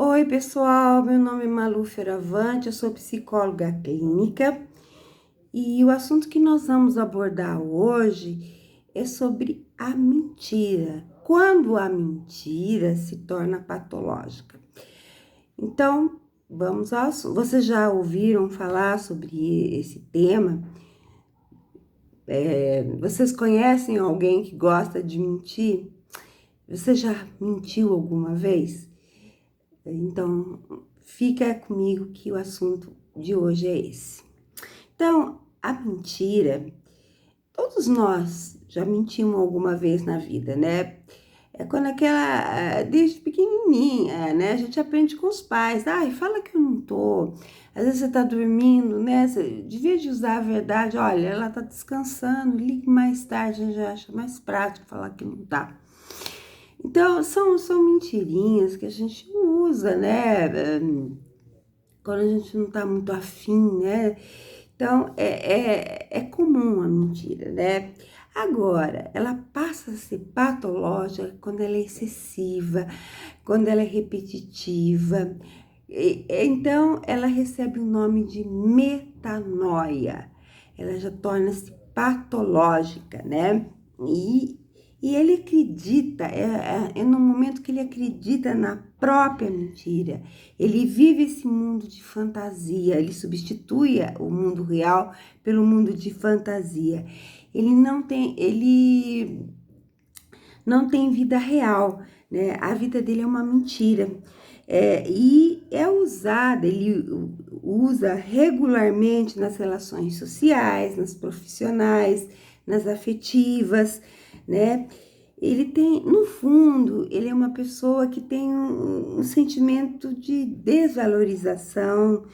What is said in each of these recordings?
Oi, pessoal, meu nome é Malu Fioravante, eu sou psicóloga clínica e o assunto que nós vamos abordar hoje é sobre a mentira. Quando a mentira se torna patológica. Então, vamos ao assunto. Vocês já ouviram falar sobre esse tema? Vocês conhecem alguém que gosta de mentir? Você já mentiu alguma vez? Então, fica comigo que o assunto de hoje é esse. Então, a mentira, todos nós já mentimos alguma vez na vida, né? É quando desde pequenininha, né? A gente aprende com os pais. Ai, fala que eu não tô. Às vezes você tá dormindo, né? Você devia de usar a verdade. Olha, ela tá descansando, ligue mais tarde, a gente já acha mais prático falar que não tá. Então, são mentirinhas que a gente usa, né? Quando a gente não tá muito afim, né? Então, é comum a mentira, né? Agora, ela passa a ser patológica quando ela é excessiva, quando ela é repetitiva. Então, ela recebe o nome de metanoia. Ela já torna-se patológica, né? E ele acredita, é no momento que ele acredita na própria mentira. Ele vive esse mundo de fantasia, ele substitui o mundo real pelo mundo de fantasia. Ele não tem vida real, né? A vida dele é uma mentira. E é usada, ele usa regularmente nas relações sociais, nas profissionais, nas afetivas, né? Ele tem, no fundo, ele é uma pessoa que tem um sentimento de desvalorização.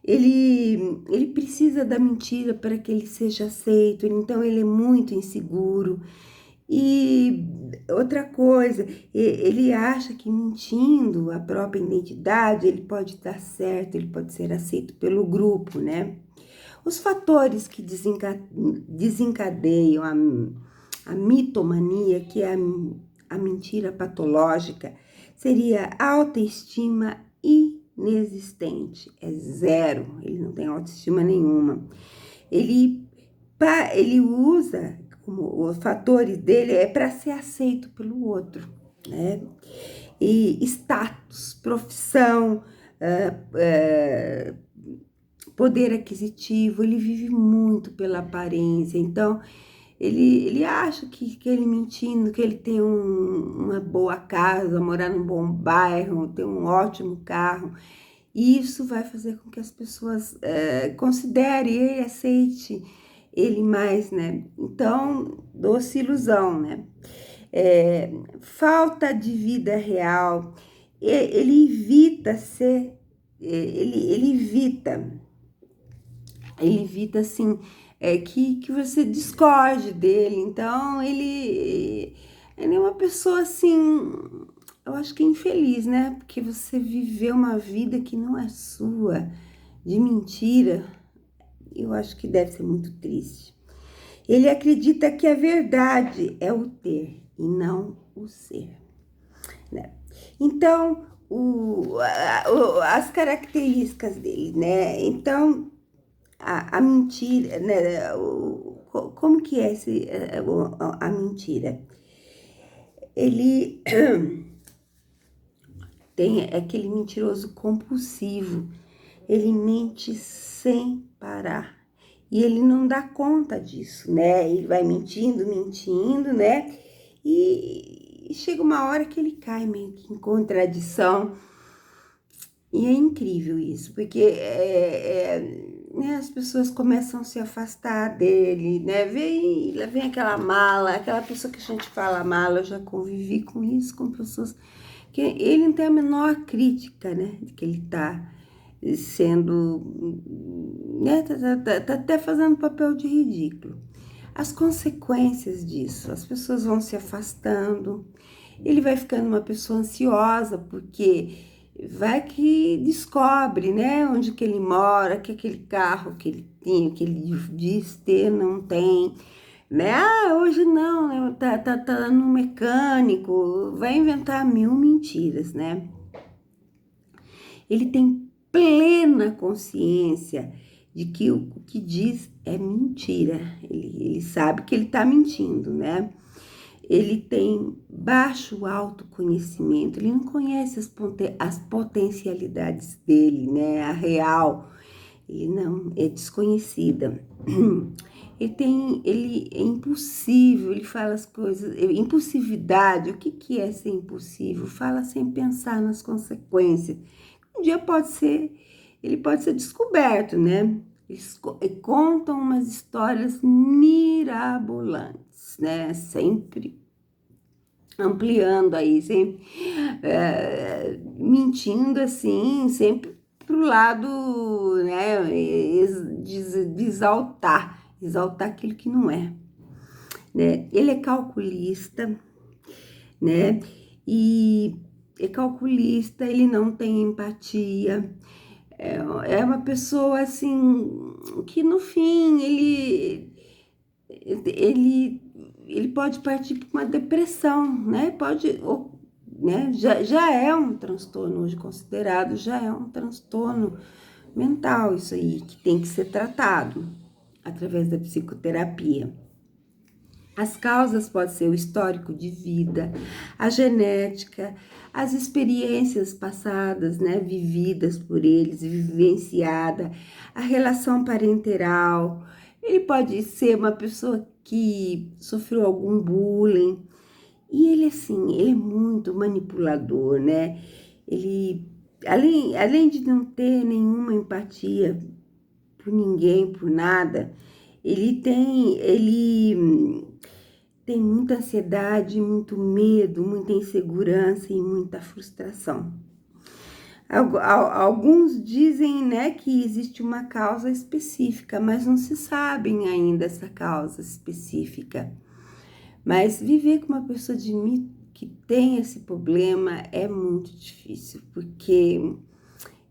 Ele precisa da mentira para que ele seja aceito, então ele é muito inseguro. E outra coisa, ele acha que mentindo a própria identidade, ele pode dar certo, ele pode ser aceito pelo grupo, né? Os fatores que desencadeiam a mitomania, que é a mentira patológica, seria a autoestima inexistente, é zero, ele não tem autoestima nenhuma. Ele usa como os fatores dele é para ser aceito pelo outro, né? E status, profissão, poder aquisitivo, ele vive muito pela aparência, então ele acha que ele mentindo, que ele tem uma boa casa, morar num bom bairro, ter um ótimo carro, e isso vai fazer com que as pessoas considerem ele, aceite ele mais, né? Então, doce ilusão, né? Falta de vida real, ele evita ser, ele evita assim, que você discorde dele. Então, ele é uma pessoa assim, eu acho que infeliz, né? Porque você viveu uma vida que não é sua, de mentira, eu acho que deve ser muito triste. Ele acredita que a verdade é o ter e não o ser, né? Então, as características dele, né? Então, a mentira, né? Como que é a mentira? Ele tem aquele mentiroso compulsivo, ele mente sem parar. E ele não dá conta disso, né? Ele vai mentindo, né? E chega uma hora que ele cai meio que em contradição. E é incrível isso, porque né, as pessoas começam a se afastar dele, né? Vem aquela mala, aquela pessoa que a gente fala mala, eu já convivi com isso, com pessoas que ele não tem a menor crítica, né? De que ele tá sendo, né? Tá até fazendo papel de ridículo. As consequências disso, as pessoas vão se afastando, ele vai ficando uma pessoa ansiosa, porque vai que descobre, né, onde que ele mora, que aquele carro que ele tinha, que ele diz ter, não tem, né? Ah, hoje não, né? Tá no mecânico, vai inventar mil mentiras, né? ele tem plena consciência de que o que diz é mentira. Ele sabe que ele está mentindo, né? Ele tem baixo autoconhecimento, ele não conhece as potencialidades dele, né? A real, ele não, é desconhecida. Ele é impulsivo, ele fala as coisas, impulsividade, o que que é ser impulsivo? Fala sem pensar nas consequências. Um dia ele pode ser descoberto, né? Eles contam umas histórias mirabolantes, né? Sempre ampliando aí, sempre mentindo assim, sempre pro lado, né? De exaltar aquilo que não é, né? Ele é calculista, né? E é calculista, ele não tem empatia. É uma pessoa assim que no fim ele, ele pode partir para uma depressão, né? Né? Já é um transtorno hoje considerado, já é um transtorno mental isso aí, que tem que ser tratado através da psicoterapia. As causas podem ser o histórico de vida, a genética, as experiências passadas, né, vividas por eles, vivenciada, a relação parenteral. Ele pode ser uma pessoa que sofreu algum bullying. E ele, assim, ele é muito manipulador, né? Ele, além de não ter nenhuma empatia por ninguém, por nada, ele tem muita ansiedade, muito medo, muita insegurança e muita frustração. Alguns dizem, né, que existe uma causa específica, mas não se sabem ainda essa causa específica. Mas viver com uma pessoa que tem esse problema é muito difícil, porque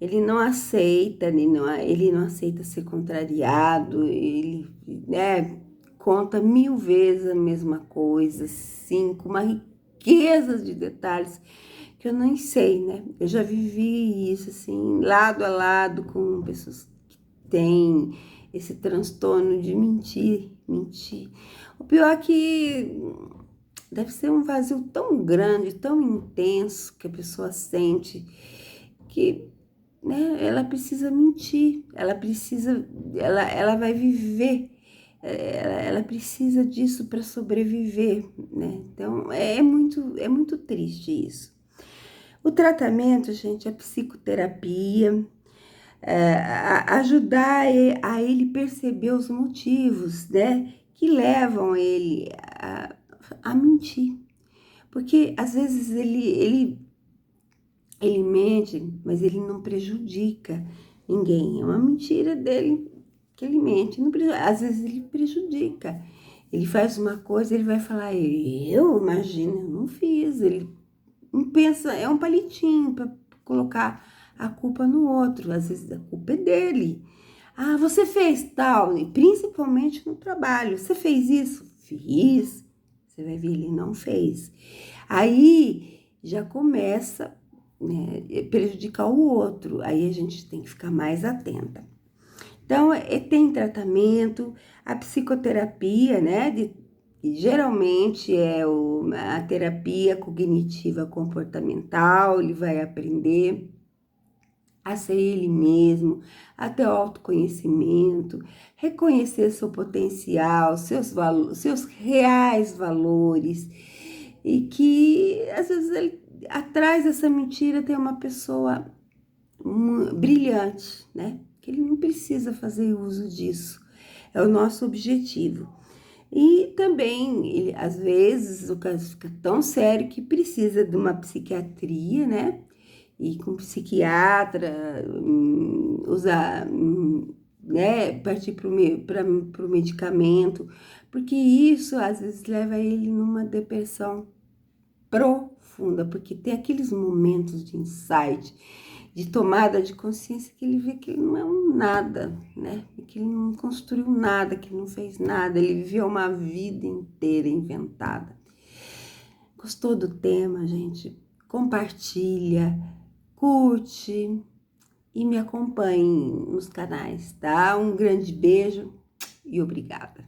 ele não aceita, ele não aceita ser contrariado, ele, né, conta 1000 vezes a mesma coisa, assim, com uma riqueza de detalhes que eu nem sei, né? Eu já vivi isso, assim, lado a lado com pessoas que têm esse transtorno de mentir. O pior é que deve ser um vazio tão grande, tão intenso que a pessoa sente que, né, ela precisa mentir, ela vai viver, ela precisa disso para sobreviver, né? Então é muito triste isso. O tratamento, gente, é psicoterapia, ajudar a ele perceber os motivos, né, que levam ele a mentir. Porque às vezes ele mente, mas ele não prejudica ninguém. É uma mentira dele que ele mente. Às vezes ele prejudica. Ele faz uma coisa, ele vai falar, imagino, eu não fiz. Ele não pensa, é um palitinho para colocar a culpa no outro. Às vezes a culpa é dele. Ah, você fez tal, e principalmente no trabalho. Você fez isso? Fiz. Você vai ver, ele não fez. Aí já começa, né, prejudicar o outro. Aí a gente tem que ficar mais atenta. Então, tem tratamento, a psicoterapia, né, geralmente é a terapia cognitiva comportamental, ele vai aprender a ser ele mesmo, a ter autoconhecimento, reconhecer seu potencial, seus reais valores, e que às vezes ele, atrás dessa mentira tem uma pessoa brilhante, né? Que ele não precisa fazer uso disso. É o nosso objetivo. E também, às vezes, o caso fica tão sério que precisa de uma psiquiatria, né? E com psiquiatra, usar, né? Partir para o medicamento, porque isso às vezes leva ele numa depressão profunda, porque tem aqueles momentos de insight, de tomada de consciência, que ele vê que ele não é um nada, né? Que ele não construiu nada, que ele não fez nada, ele viveu uma vida inteira inventada. Gostou do tema, gente? Compartilha, curte, e me acompanhem nos canais, tá? Um grande beijo e obrigada.